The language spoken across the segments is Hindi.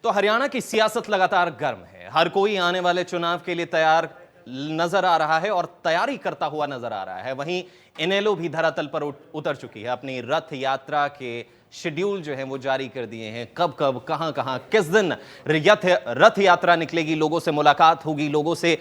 तो हरियाणा की सियासत लगातार गर्म है। हर कोई आने वाले चुनाव के लिए तैयार नजर आ रहा है और तैयारी करता हुआ नजर आ रहा है। वहीं इनेलो भी धरातल पर उतर चुकी है। अपनी रथ यात्रा के शेड्यूल जो है वो जारी कर दिए हैं। कब कब कहां कहां किस दिन रथ यात्रा निकलेगी, लोगों से मुलाकात होगी, लोगों से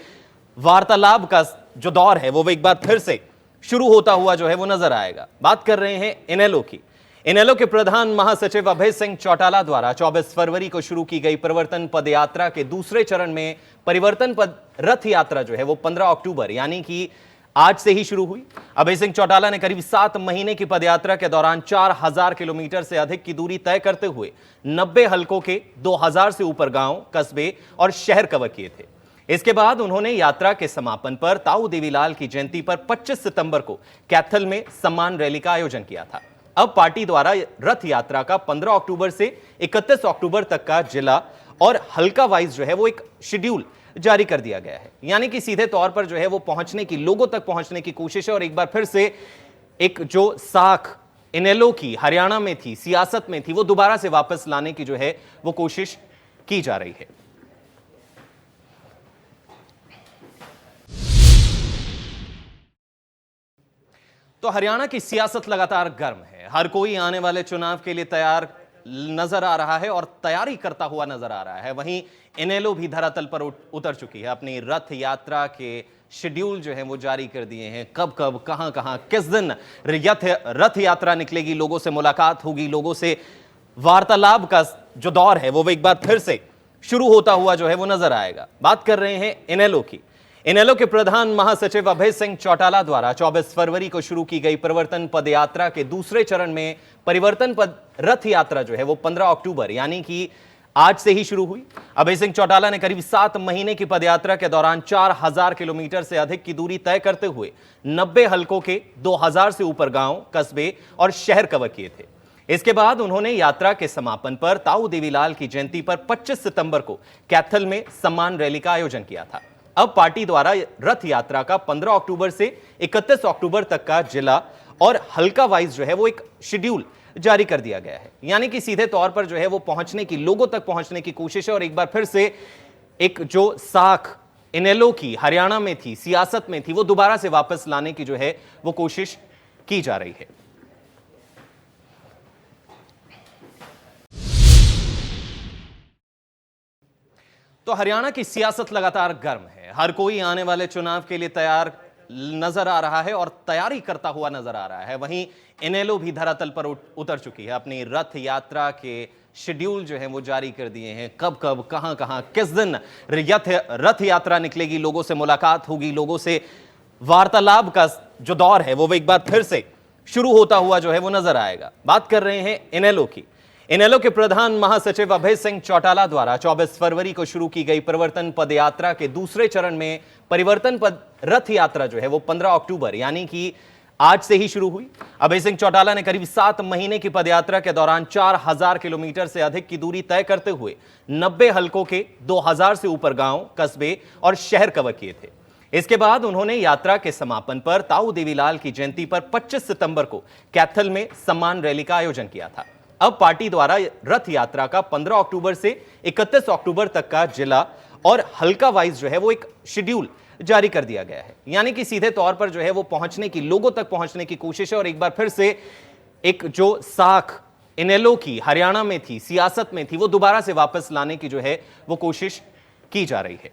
वार्तालाप का जो दौर है वो एक बार फिर से शुरू होता हुआ जो है वो नजर आएगा। बात कर रहे हैं इनेलो की। इनेलो के प्रधान महासचिव अभय सिंह चौटाला द्वारा 24 फरवरी को शुरू की गई परिवर्तन पद यात्रा के दूसरे चरण में परिवर्तन पद रथ यात्रा जो है वो 15 अक्टूबर यानी कि आज से ही शुरू हुई। अभय सिंह चौटाला ने करीब 7 महीने की पदयात्रा के दौरान 4000 किलोमीटर से अधिक की दूरी तय करते हुए 90 हलकों के 2000 से ऊपर गांव, कस्बे और शहर कवर किए थे। इसके बाद उन्होंने यात्रा के समापन पर ताऊ देवीलाल की जयंती पर 25 सितंबर को कैथल में सम्मान रैली का आयोजन किया था। अब पार्टी द्वारा रथ यात्रा का 15 अक्टूबर से 31 अक्टूबर तक का जिला और हल्का वाइज जो है वो एक शेड्यूल जारी कर दिया गया है। यानी कि सीधे तौर पर जो है वो पहुंचने की, लोगों तक पहुंचने की कोशिश है और एक बार फिर से एक जो साख इनेलो की हरियाणा में थी, सियासत में थी, वो दोबारा से वापस लाने की जो है वो कोशिश की जा रही है। तो हरियाणा की सियासत लगातार गर्म है। हर कोई आने वाले चुनाव के लिए तैयार नजर आ रहा है और तैयारी करता हुआ नजर आ रहा है। वहीं इनेलो भी धरातल पर उतर चुकी है। अपनी रथ यात्रा के शेड्यूल जो है वो जारी कर दिए हैं। कब कब कहां कहां किस दिन रथ यात्रा निकलेगी, लोगों से मुलाकात होगी, लोगों से वार्तालाप का जो दौर है वो एक बार फिर से शुरू होता हुआ जो है वो नजर आएगा। बात कर रहे हैं इनेलो की। इनेलो के प्रधान महासचिव अभय सिंह चौटाला द्वारा 24 फरवरी को शुरू की गई परिवर्तन पद यात्रा के दूसरे चरण में परिवर्तन पद रथ यात्रा जो है वो 15 अक्टूबर यानी कि आज से ही शुरू हुई। अभय सिंह चौटाला ने करीब 7 महीने की पदयात्रा के दौरान 4000 किलोमीटर से अधिक की दूरी तय करते हुए 90 हलकों के 2000 से ऊपर गांव, कस्बे और शहर कवर किए थे। इसके बाद उन्होंने यात्रा के समापन पर ताऊ देवीलाल की जयंती पर 25 सितंबर को कैथल में सम्मान रैली का आयोजन किया था। अब पार्टी द्वारा रथ यात्रा का 15 अक्टूबर से 31 अक्टूबर तक का जिला और हल्का वाइज जो है वो एक शेड्यूल जारी कर दिया गया है। यानी कि सीधे तौर पर जो है वो पहुंचने की, लोगों तक पहुंचने की कोशिश है और एक बार फिर से एक जो साख इनेलो की हरियाणा में थी, सियासत में थी, वो दोबारा से वापस लाने की जो है वो कोशिश की जा रही है। तो हरियाणा की सियासत लगातार गर्म है। हर कोई आने वाले चुनाव के लिए तैयार नजर आ रहा है और तैयारी करता हुआ नजर आ रहा है। वहीं इनेलो भी धरातल पर उतर चुकी है। अपनी रथ यात्रा के शेड्यूल जो है वो जारी कर दिए हैं। कब कब कहां कहां किस दिन रथ यात्रा निकलेगी, लोगों से मुलाकात होगी, लोगों से वार्तालाप का जो दौर है वो एक बार फिर से शुरू होता हुआ जो है वो नजर आएगा। बात कर रहे हैं इनेलो की। इनेलो के प्रधान महासचिव अभय सिंह चौटाला द्वारा 24 फरवरी को शुरू की गई परिवर्तन पद यात्रा के दूसरे चरण में परिवर्तन पद रथ यात्रा जो है वो 15 अक्टूबर यानी कि आज से ही शुरू हुई। अभय सिंह चौटाला ने करीब 7 महीने की पदयात्रा के दौरान 4000 किलोमीटर से अधिक की दूरी तय करते हुए 90 हलकों के 2000 से ऊपर गांव, कस्बे और शहर कवर किए थे। इसके बाद उन्होंने यात्रा के समापन पर ताऊ देवीलाल की जयंती पर 25 सितंबर को कैथल में सम्मान रैली का आयोजन किया था। अब पार्टी द्वारा रथ यात्रा का 15 अक्टूबर से 31 अक्टूबर तक का जिला और हल्का वाइज जो है वो एक शेड्यूल जारी कर दिया गया है। यानी कि सीधे तौर पर जो है वो पहुंचने की, लोगों तक पहुंचने की कोशिश है और एक बार फिर से एक जो साख इनेलो की हरियाणा में थी, सियासत में थी, वो दोबारा से वापस लाने की जो है वो कोशिश की जा रही है।